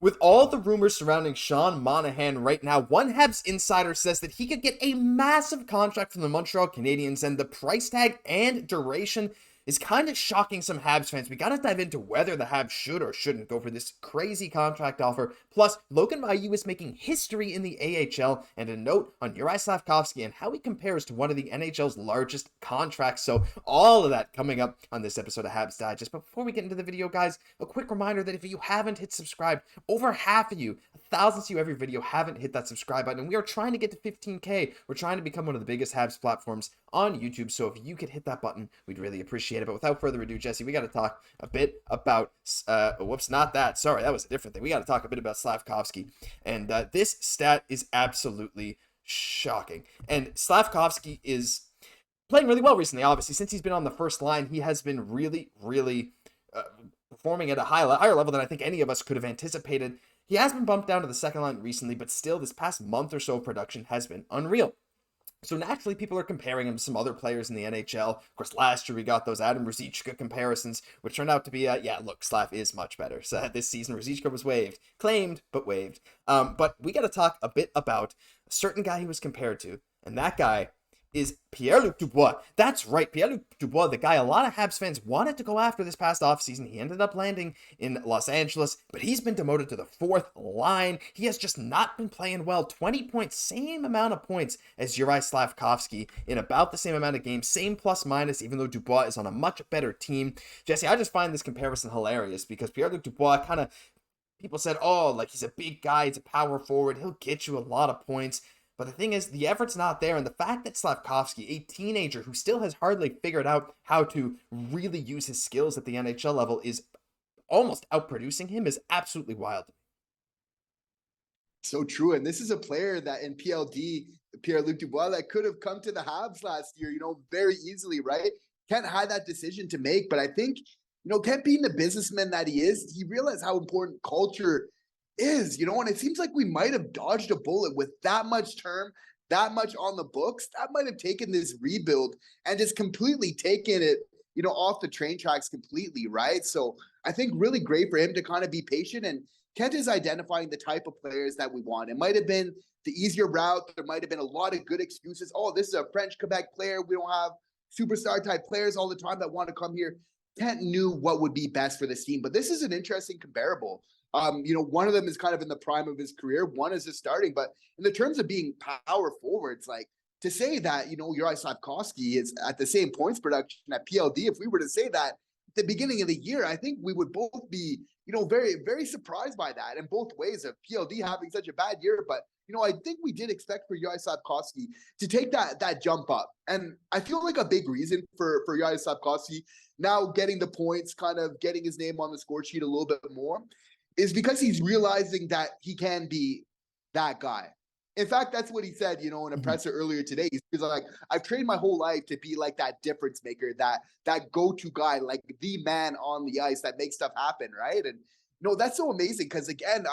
With all the rumors surrounding Sean Monahan right now, one Habs insider says that he could get a massive contract from the Montreal Canadiens, and the price tag and duration is kind of shocking some Habs fans. We got to dive into whether the Habs should or shouldn't go for this crazy contract offer. Plus, Logan Mailloux is making history in the AHL, and a note on Juraj Slafkovsky and how he compares to one of the NHL's largest contracts. So all of that coming up on this episode of Habs Digest. But before we get into the video, guys, a quick reminder that if you haven't hit subscribe, over half of you, thousands of you every video, haven't hit that subscribe button. And we are trying to get to 15K. We're trying to become one of the biggest Habs platforms on YouTube. So if you could hit that button, we'd really appreciate it. But without further ado, Jesse, we got to talk a bit about, whoops, not that. Sorry, that was a different thing. We got to talk a bit about Slafkovsky. And this stat is absolutely shocking. And Slafkovsky is playing really well recently, obviously. Since he's been on the first line, he has been really, really performing at a higher level than I think any of us could have anticipated. He has been bumped down to the second line recently, but still, this past month or so of production has been unreal. So naturally, people are comparing him to some other players in the NHL. Of course, last year we got those Adam Ruzicka comparisons, which turned out to be, yeah, look, Slav is much better. So this season, Ruzicka was waived. Claimed, but waived. But we got to talk a bit about a certain guy he was compared to, and that guy is Pierre-Luc Dubois. That's right, Pierre-Luc Dubois, the guy a lot of Habs fans wanted to go after this past offseason. He ended up landing in Los Angeles, but he's been demoted to the fourth line. He has just not been playing well. 20 points, same amount of points as Juraj Slafkovsky in about the same amount of games, same plus minus, even though Dubois is on a much better team. Jesse, I just find this comparison hilarious because Pierre-Luc Dubois kind of, people said, oh, like he's a big guy, he's a power forward, he'll get you a lot of points. But the thing is, the effort's not there, and the fact that Slafkovsky, a teenager who still has hardly figured out how to really use his skills at the NHL level, is almost outproducing him is absolutely wild. So true, and this is a player that in PLD, Pierre-Luc Dubois, that could have come to the Habs last year, very easily, right? Kent had that decision to make, but I think, Kent being the businessman that he is, he realized how important culture is, and it seems like we might have dodged a bullet with that much term, that much on the books. That might have taken this rebuild and just completely taken it, off the train tracks completely, right? So I think really great for him to kind of be patient, and Kent is identifying the type of players that we want. It might have been the easier route. There might have been a lot of good excuses. Oh, this is a French Quebec player. We don't have superstar type players all the time that want to come here. Kent knew what would be best for this team, but this is an interesting comparable. One of them is kind of in the prime of his career. One is just starting, but in the terms of being power forwards, like to say that, Juraj Slafkovsky is at the same points production at PLD, if we were to say that at the beginning of the year, I think we would both be, very, very surprised by that in both ways of PLD having such a bad year. But, I think we did expect for Juraj Slafkovsky to take that jump up. And I feel like a big reason for Juraj Slafkovsky now getting the points, kind of getting his name on the score sheet a little bit more, is because he's realizing that he can be that guy. In fact, that's what he said, in a presser earlier today. He's like, I've trained my whole life to be like that difference maker, that go-to guy, like the man on the ice that makes stuff happen, right? And, that's so amazing because, again,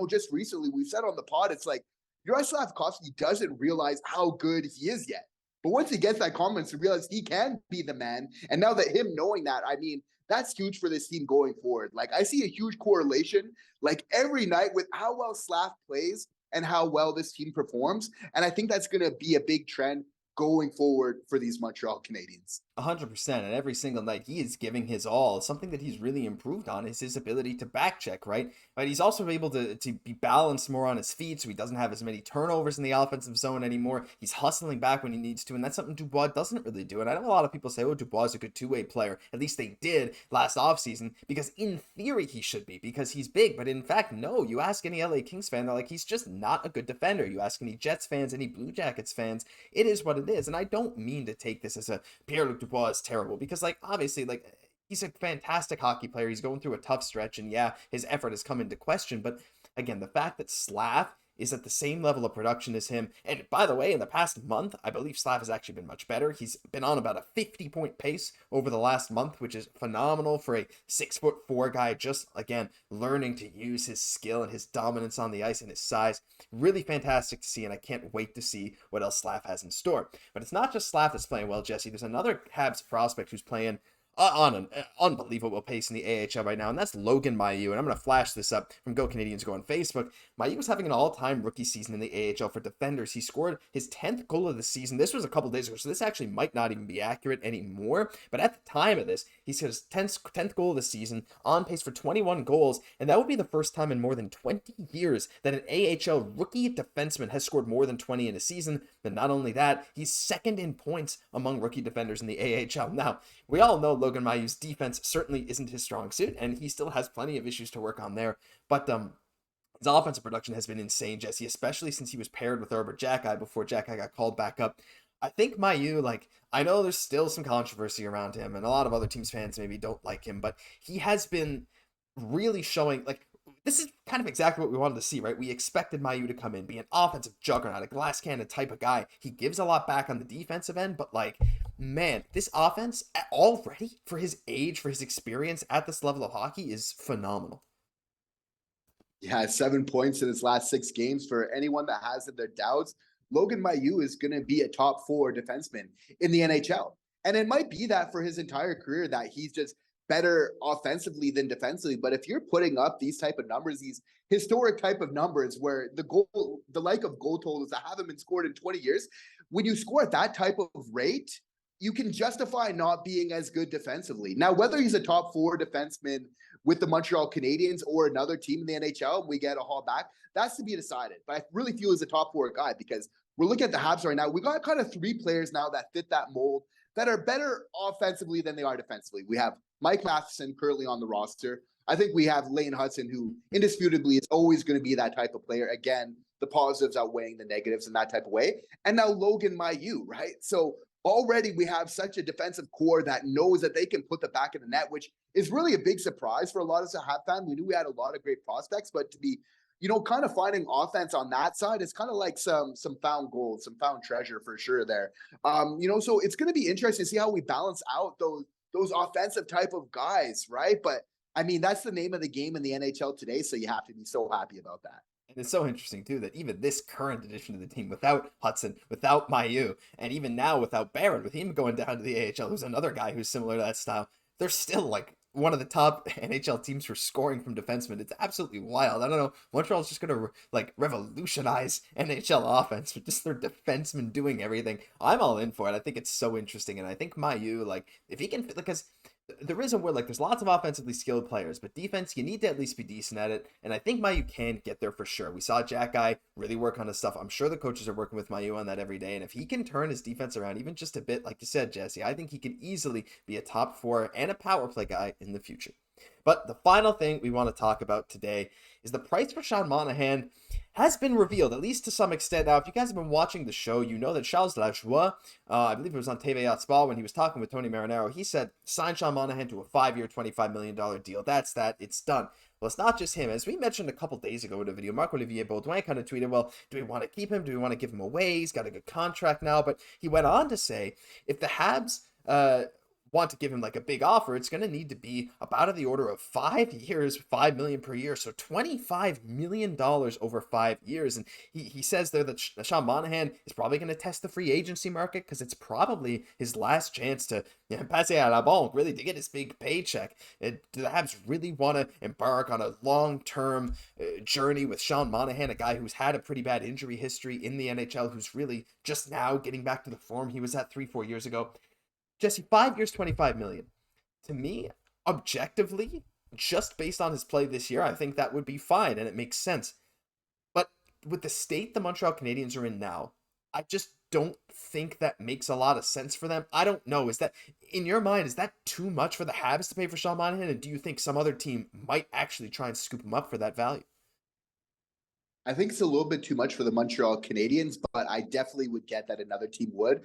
just recently we've said on the pod, it's like, Juraj Slafkovsky doesn't realize how good he is yet. But once he gets that confidence to realize he can be the man, and now that him knowing that, I mean, that's huge for this team going forward. Like, I see a huge correlation, like, every night with how well Slav plays and how well this team performs. And I think that's going to be a big trend going forward for these Montreal Canadiens. 100%, and every single night he is giving his all. Something that he's really improved on is his ability to back check, right? But he's also able to be balanced more on his feet, so he doesn't have as many turnovers in the offensive zone anymore. He's hustling back when he needs to, and that's something Dubois doesn't really do. And I know a lot of people say, oh, Dubois is a good two-way player. At least they did last offseason, because in theory he should be, because he's big. But in fact, no, you ask any LA Kings fan, they're like, he's just not a good defender. You ask any Jets fans, any Blue Jackets fans, it is what it is. And I don't mean to take this as a Pierre-Luc Dubois is terrible, because, like, obviously, like, he's a fantastic hockey player. He's going through a tough stretch, and yeah, his effort has come into question. But again, the fact that Slav is at the same level of production as him, and by the way, in the past month, I believe Slav has actually been much better. He's been on about a 50-point pace over the last month, which is phenomenal for a 6'4" guy, just, again, learning to use his skill and his dominance on the ice and his size. Really fantastic to see, and I can't wait to see what else Slav has in store. But it's not just Slav that's playing well, Jesse. There's another Habs prospect who's playing on an unbelievable pace in the AHL right now, and that's Logan Mailloux. And I'm going to flash this up from Go Canadiens Go on Facebook. Mailloux was having an all-time rookie season in the AHL for defenders. He scored his 10th goal of the season. This was a couple days ago, so this actually might not even be accurate anymore. But at the time of this, he scored his 10th goal of the season, on pace for 21 goals, and that would be the first time in more than 20 years that an AHL rookie defenseman has scored more than 20 in a season. And not only that, he's second in points among rookie defenders in the AHL. Now, we all know Logan Mailloux's defense certainly isn't his strong suit, and he still has plenty of issues to work on there. But his offensive production has been insane, Jesse, especially since he was paired with Arber Xhekaj before Xhekaj got called back up. I think Mailloux, like, I know there's still some controversy around him, and a lot of other teams' fans maybe don't like him, but he has been really showing, like, this is kind of exactly what we wanted to see, right? We expected Mailloux to come in, be an offensive juggernaut, a glass cannon type of guy. He gives a lot back on the defensive end, but, like, man, this offense already, for his age, for his experience at this level of hockey, is phenomenal. Yeah, 7 points in his last 6 games. For anyone that has their doubts, Logan Mailloux is going to be a top 4 defenseman in the NHL. And it might be that for his entire career that he's just better offensively than defensively. But if you're putting up these type of numbers, these historic type of numbers where the like of goal totals that haven't been scored in 20 years, when you score at that type of rate, you can justify not being as good defensively. Now, whether he's a top 4 defenseman with the Montreal Canadiens or another team in the NHL, and we get a haul back, that's to be decided. But I really feel he's a top 4 guy because we're looking at the Habs right now. We got kind of 3 players now that fit that mold that are better offensively than they are defensively. We have Mike Matheson currently on the roster. I think we have Lane Hudson, who indisputably is always going to be that type of player. Again, the positives outweighing the negatives in that type of way. And now Logan Mailloux, right? So already we have such a defensive core that knows that they can put the back of the net, which is really a big surprise for a lot of us at Habs fans. We knew we had a lot of great prospects, but to be, kind of finding offense on that side is kind of like some found gold, some found treasure for sure there. So it's going to be interesting to see how we balance out those offensive type of guys, right? But I mean, that's the name of the game in the NHL today, so you have to be so happy about that. And it's so interesting, too, that even this current addition to the team, without Hudson, without Mailloux, and even now without Barron, with him going down to the AHL, who's another guy who's similar to that style, they're still, like, one of the top NHL teams for scoring from defensemen. It's absolutely wild. I don't know. Montreal's just going to, like, revolutionize NHL offense with just their defensemen doing everything. I'm all in for it. I think it's so interesting. And I think Mailloux, like, if he can, because there is a word, like, there's lots of offensively skilled players, but defense, you need to at least be decent at it, and I think Mailloux can get there for sure. We saw Xhekaj really work on his stuff. I'm sure the coaches are working with Mailloux on that every day, and if he can turn his defense around even just a bit, like you said, Jesse, I think he could easily be a top 4 and a power play guy in the future. But the final thing we want to talk about today is the price for Sean Monahan has been revealed, at least to some extent. Now, if you guys have been watching the show, you know that Charles Lajoie, I believe it was on TVA Sport when he was talking with Tony Marinaro, he said, sign Sean Monahan to a 5-year, $25 million deal. That's that. It's done. Well, it's not just him. As we mentioned a couple days ago in a video, Marc-Olivier Beaudoin kind of tweeted, well, do we want to keep him? Do we want to give him away? He's got a good contract now. But he went on to say, if the Habs want to give him like a big offer, it's going to need to be about of the order of 5 years, $5 million per year. So $25 million over 5 years. And he says there that Sean Monahan is probably going to test the free agency market because it's probably his last chance to passer à la banque, really to get his big paycheck. Do the Habs really want to embark on a long-term journey with Sean Monahan, a guy who's had a pretty bad injury history in the NHL, who's really just now getting back to the form he was at 3-4 years ago? Jesse, 5 years, $25 million. To me, objectively, just based on his play this year, I think that would be fine and it makes sense. But with the state the Montreal Canadiens are in now, I just don't think that makes a lot of sense for them. I don't know. Is that, in your mind, is that too much for the Habs to pay for Sean Monahan? And do you think some other team might actually try and scoop him up for that value? I think it's a little bit too much for the Montreal Canadiens, but I definitely would get that another team would.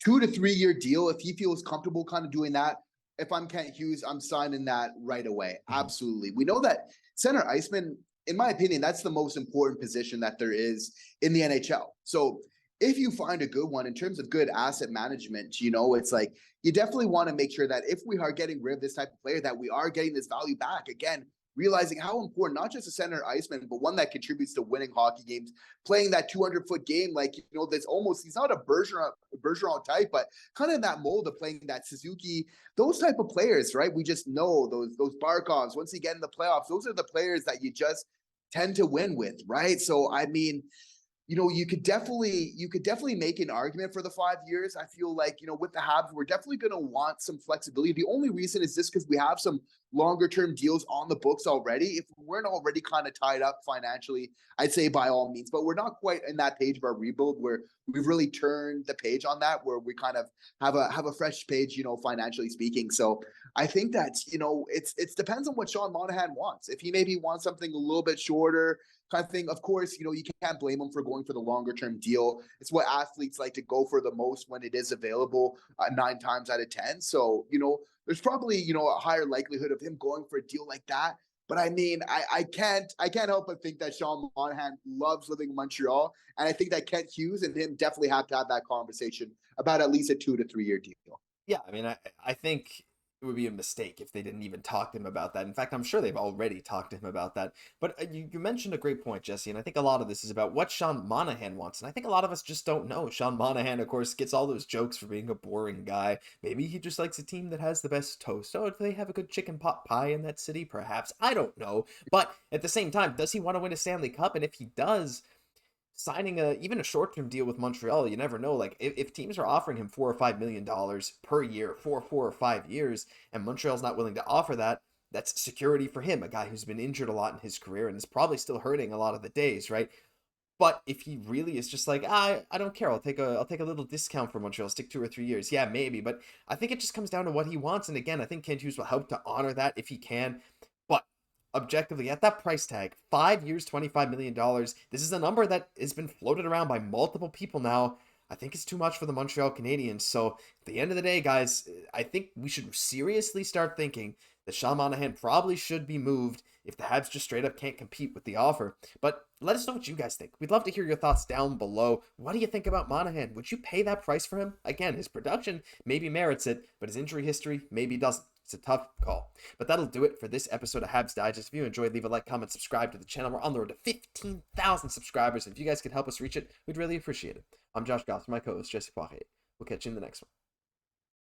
2 to 3 year deal, if he feels comfortable kind of doing that. If I'm Kent Hughes, I'm signing that right away. Absolutely. We know that center iceman, in my opinion, that's the most important position that there is in the NHL. So if you find a good one in terms of good asset management, it's like you definitely want to make sure that if we are getting rid of this type of player, that we are getting this value back. Again, realizing how important, not just a center iceman, but one that contributes to winning hockey games, playing that 200-foot game. Like, there's almost, he's not a Bergeron type, but kind of in that mold of playing that Suzuki, those type of players, right? We just know those Barkovs, once you get in the playoffs, those are the players that you just tend to win with, right? So, I mean, you could definitely make an argument for the 5 years. I feel like, with the Habs, we're definitely going to want some flexibility. The only reason is just because we have some longer term deals on the books already. If we weren't already kind of tied up financially, I'd say by all means, but we're not quite in that page of our rebuild where we've really turned the page on that, where we kind of have a fresh page, financially speaking. So I think that, it depends on what Sean Monahan wants. If he maybe wants something a little bit shorter, kind of thing. Of course, you can't blame them for going for the longer term deal. It's what athletes like to go for the most when it is available 9 times out of 10. So, there's probably, a higher likelihood of him going for a deal like that. But I mean, I can't help but think that Sean Monahan loves living in Montreal. And I think that Kent Hughes and him definitely have to have that conversation about at least a 2 to 3 year deal. Yeah, I mean, I think it would be a mistake if they didn't even talk to him about that. In fact, I'm sure they've already talked to him about that. But you mentioned a great point, Jesse, and I think a lot of this is about what Sean Monahan wants. And I think a lot of us just don't know. Sean Monahan, of course, gets all those jokes for being a boring guy. Maybe he just likes a team that has the best toast. Oh, do they have a good chicken pot pie in that city? Perhaps. I don't know. But at the same time, does he want to win a Stanley Cup? And if he does, signing even a short-term deal with Montreal, you never know. Like, if teams are offering him $4 or $5 million per year for 4 or 5 years, and Montreal's not willing to offer that, that's security for him, a guy who's been injured a lot in his career and is probably still hurting a lot of the days, right? But if he really is just like, I don't care, I'll take a little discount for Montreal, stick 2 or 3 years, yeah, maybe. But I think it just comes down to what he wants, and again, I think Kent Hughes will help to honor that if he can. But objectively, at that price tag, 5 years, $25 million, this is a number that has been floated around by multiple people now. I think it's too much for the Montreal Canadiens. So at the end of the day, guys, I think we should seriously start thinking that Sean Monahan probably should be moved if the Habs just straight up can't compete with the offer. But let us know what you guys think. We'd love to hear your thoughts down below. What do you think about Monahan? Would you pay that price for him? Again, his production maybe merits it, but his injury history maybe doesn't. It's a tough call. But that'll do it for this episode of Habs Digest. If you enjoyed, leave a like, comment, subscribe to the channel. We're on the road to 15,000 subscribers. If you guys could help us reach it, we'd really appreciate it. I'm Josh Gosse, my co-host Jesse Poirier. We'll catch you in the next one.